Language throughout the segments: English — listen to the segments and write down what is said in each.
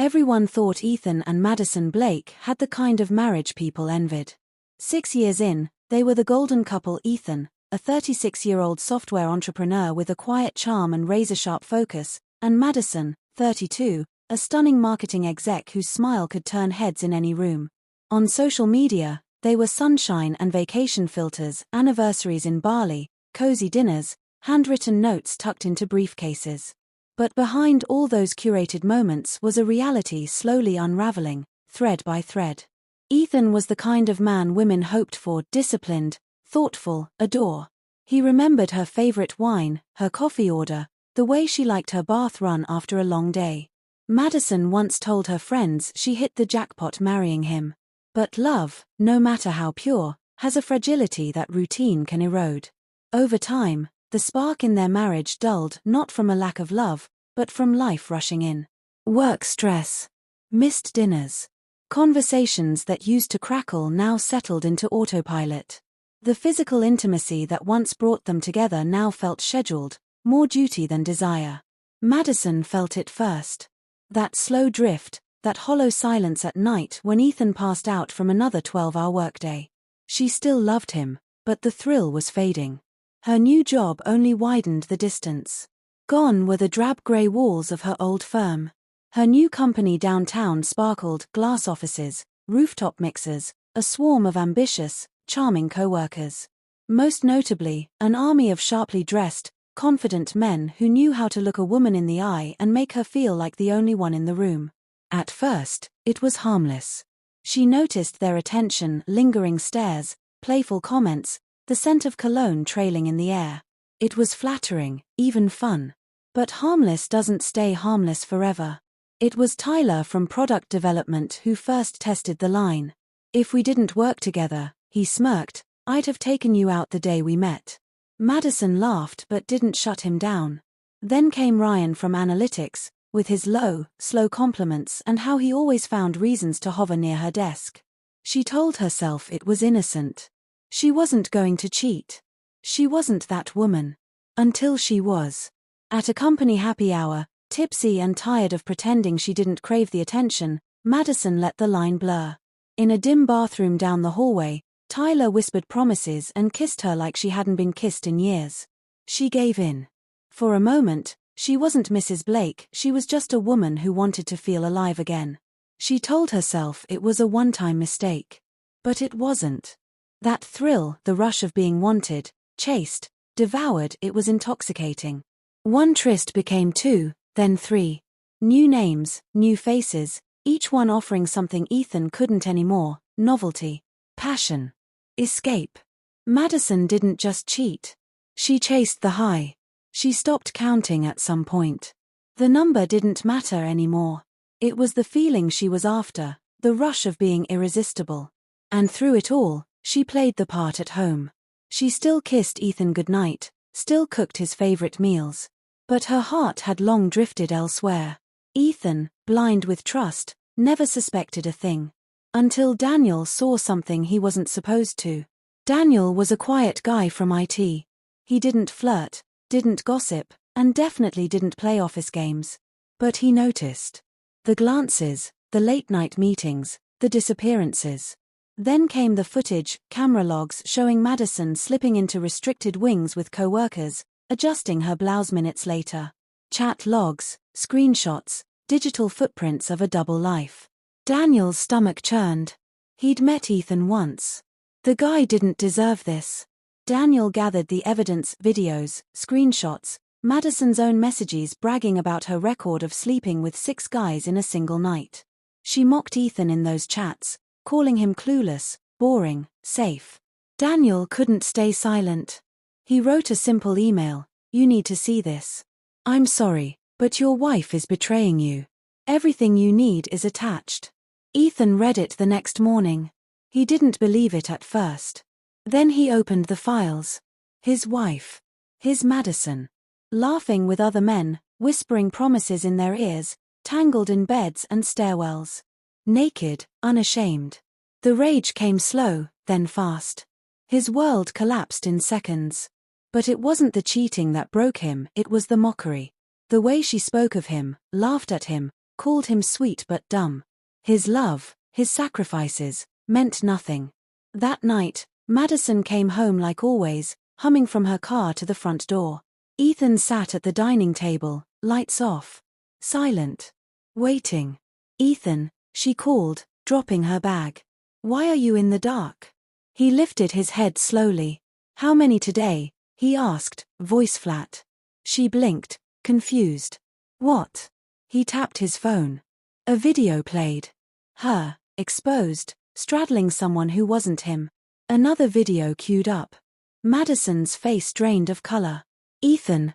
Everyone thought Ethan and Madison Blake had the kind of marriage people envied. 6 years in, they were the golden couple. Ethan, a 36-year-old software entrepreneur with a quiet charm and razor-sharp focus, and Madison, 32, a stunning marketing exec whose smile could turn heads in any room. On social media, they were sunshine and vacation filters, anniversaries in Bali, cozy dinners, handwritten notes tucked into briefcases. But behind all those curated moments was a reality slowly unraveling, thread by thread. Ethan was the kind of man women hoped for: disciplined, thoughtful, adore. He remembered her favorite wine, her coffee order, the way she liked her bath run after a long day. Madison once told her friends she hit the jackpot marrying him. But love, no matter how pure, has a fragility that routine can erode. Over time, the spark in their marriage dulled, not from a lack of love, but from life rushing in. Work stress, missed dinners, conversations that used to crackle now settled into autopilot. The physical intimacy that once brought them together now felt scheduled, more duty than desire. Madison felt it first. That slow drift, that hollow silence at night when Ethan passed out from another 12-hour workday. She still loved him, but the thrill was fading. Her new job only widened the distance. Gone were the drab grey walls of her old firm. Her new company downtown sparkled: glass offices, rooftop mixers, a swarm of ambitious, charming co-workers. Most notably, an army of sharply dressed, confident men who knew how to look a woman in the eye and make her feel like the only one in the room. At first, it was harmless. She noticed their attention, lingering stares, playful comments, the scent of cologne trailing in the air. It was flattering, even fun. But harmless doesn't stay harmless forever. It was Tyler from product development who first tested the line. "If we didn't work together," he smirked, "I'd have taken you out the day we met." Madison laughed but didn't shut him down. Then came Ryan from analytics, with his low, slow compliments and how he always found reasons to hover near her desk. She told herself it was innocent. She wasn't going to cheat. She wasn't that woman. Until she was. At a company happy hour, tipsy and tired of pretending she didn't crave the attention, Madison let the line blur. In a dim bathroom down the hallway, Tyler whispered promises and kissed her like she hadn't been kissed in years. She gave in. For a moment, she wasn't Mrs. Blake, she was just a woman who wanted to feel alive again. She told herself it was a one-time mistake. But it wasn't. That thrill, the rush of being wanted, chased, devoured, it was intoxicating. One tryst became 2, then 3. New names, new faces, each one offering something Ethan couldn't anymore: novelty, passion, escape. Madison didn't just cheat. She chased the high. She stopped counting at some point. The number didn't matter anymore. It was the feeling she was after, the rush of being irresistible. And through it all, she played the part at home. She still kissed Ethan goodnight, still cooked his favorite meals. But her heart had long drifted elsewhere. Ethan, blind with trust, never suspected a thing. Until Daniel saw something he wasn't supposed to. Daniel was a quiet guy from IT. He didn't flirt, didn't gossip, and definitely didn't play office games. But he noticed. The glances, the late-night meetings, the disappearances. Then came the footage, camera logs showing Madison slipping into restricted wings with co-workers, adjusting her blouse minutes later. Chat logs, screenshots, digital footprints of a double life. Daniel's stomach churned. He'd met Ethan once. The guy didn't deserve this. Daniel gathered the evidence: videos, screenshots, Madison's own messages bragging about her record of sleeping with 6 guys in a single night. She mocked Ethan in those chats, calling him clueless, boring, safe. Daniel couldn't stay silent. He wrote a simple email: "You need to see this. I'm sorry, but your wife is betraying you. Everything you need is attached." Ethan read it the next morning. He didn't believe it at first. Then he opened the files. His wife. His Madison. Laughing with other men, whispering promises in their ears, tangled in beds and stairwells. Naked, unashamed. The rage came slow, then fast. His world collapsed in seconds. But it wasn't the cheating that broke him, it was the mockery. The way she spoke of him, laughed at him, called him sweet but dumb. His love, his sacrifices, meant nothing. That night, Madison came home like always, humming from her car to the front door. Ethan sat at the dining table, lights off. Silent. Waiting. "Ethan," she called, dropping her bag. "Why are you in the dark?" He lifted his head slowly. "How many today?" he asked, voice flat. She blinked, confused. "What?" He tapped his phone. A video played. Her, exposed, straddling someone who wasn't him. Another video queued up. Madison's face drained of color. "Ethan,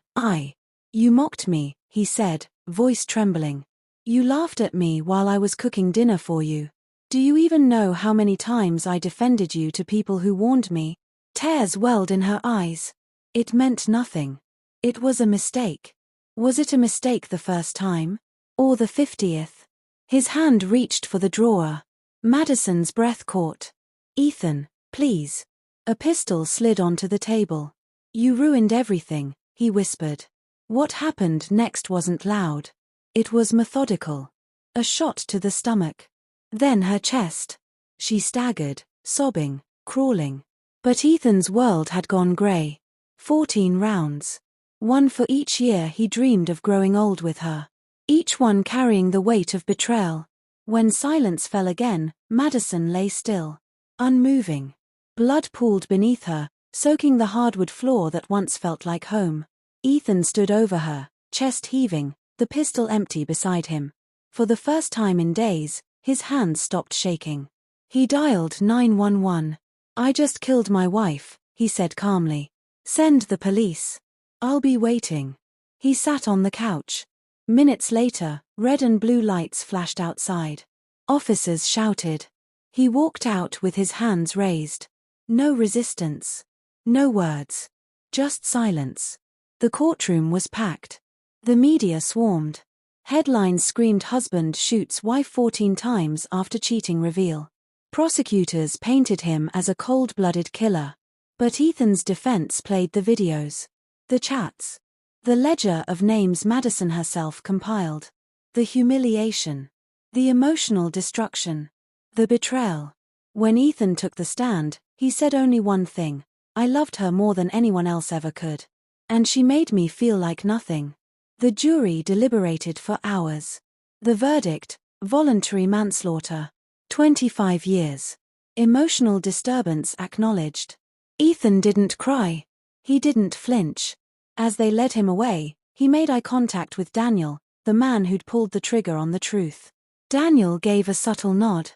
You mocked me," he said, voice trembling. "You laughed at me while I was cooking dinner for you. Do you even know how many times I defended you to people who warned me?" Tears welled in her eyes. It meant nothing. It was a mistake. Was it a mistake the first time? Or the 50th? His hand reached for the drawer. Madison's breath caught. "Ethan, please." A pistol slid onto the table. "You ruined everything," he whispered. What happened next wasn't loud. It was methodical. A shot to the stomach. Then her chest. She staggered, sobbing, crawling. But Ethan's world had gone grey. 14 rounds. One for each year he dreamed of growing old with her. Each one carrying the weight of betrayal. When silence fell again, Madison lay still. Unmoving. Blood pooled beneath her, soaking the hardwood floor that once felt like home. Ethan stood over her, chest heaving, the pistol empty beside him. For the first time in days, his hands stopped shaking. He dialed 911. "I just killed my wife," he said calmly. "Send the police. I'll be waiting." He sat on the couch. Minutes later, red and blue lights flashed outside. Officers shouted. He walked out with his hands raised. No resistance. No words. Just silence. The courtroom was packed. The media swarmed. Headlines screamed husband shoots wife 14 times after cheating reveal. Prosecutors painted him as a cold-blooded killer. But Ethan's defense played the videos. The chats. The ledger of names Madison herself compiled. The humiliation. The emotional destruction. The betrayal. When Ethan took the stand, he said only one thing: "I loved her more than anyone else ever could. And she made me feel like nothing." The jury deliberated for hours. The verdict: voluntary manslaughter. 25 years. Emotional disturbance acknowledged. Ethan didn't cry. He didn't flinch. As they led him away, he made eye contact with Daniel, the man who'd pulled the trigger on the truth. Daniel gave a subtle nod.